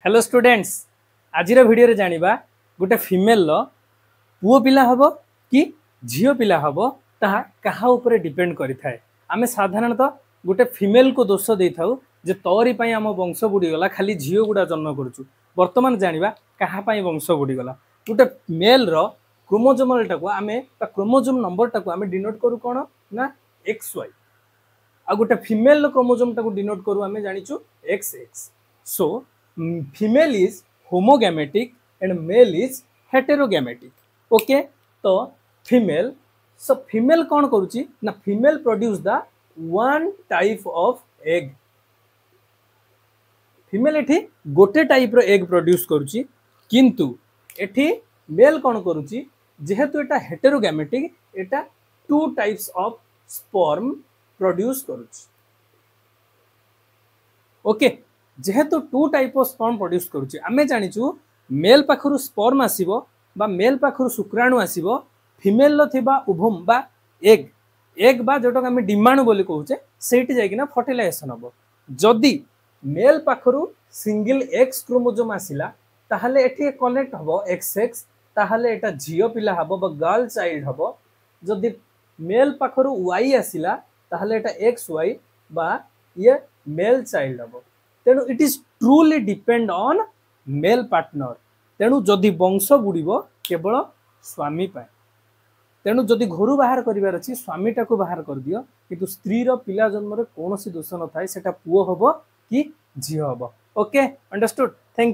Hello students आज video रे जानिबा गोटे फीमेल लो पुओ पिला हबो कि झियो पिला हबो ताहा कहा ऊपर डिपेंड करि थाए। आमे साधारणतः गोटे फीमेल को दोष दे थाउ जे तोरी पई आम वंश बुडी गला खाली झियो गुडा जन्म करूछु। वर्तमान जानिबा कहा पई वंश बुडी गला। गोटे मेल रो क्रोमोसोमल टाको आमे क्रोमोसोम नंबर टाको आमे डिनोट करू कोन ना XY आ गोटे फीमेल क्रोमोसोम टाको डिनोट करू आमे जानिछु XX। So female is homogametic and male is heterogametic. Okay, तो female, so female कौन करुची ना female produce the one type of egg. female एठी गोटे टाइप रो एग प्रोड्यूस करुची किंतु एठी मेल कौन करुची जेहेतु एटा हेटेरोगैमेटिक एटा two types of sperm produce करुची। ओके, जेहेतु two type of sperm produce करुची आमे जानिचु मेल पाखरु स्पर्म आसीबो बा मेल पाखरु शुक्राणु आसीबो फीमेल लो थिबा उभम बा एग बा जोटक आमे डिमाणु बोली कहूचे सेठी जाय किना फर्टिलाइजेशन हबो। जदी मेल पाखरु सिंगल एक्स क्रोमोसोम आसिला ताहाले एठी कनेक्ट हबो XX ताहाले एटा झियो पिला हबो बा गर्ल चाइल्ड हबो। जदी मेल पाखरु Y आसिला ताहाले एटा XY बा ये मेल चाइल्ड हबो। तेणु it is truly depend on male partner. तेणु जदि वंश बुड़ीबो केवल स्वामी पाए। तेणु जदि घर बाहर करिवार अछि स्वामीटा को बाहर कर दियो किंतु स्त्री रो पिला जन्म रे कोनोसी दोष न थाए सेटा पुओ हबो कि झियो हबो। Okay, understood. Thank you.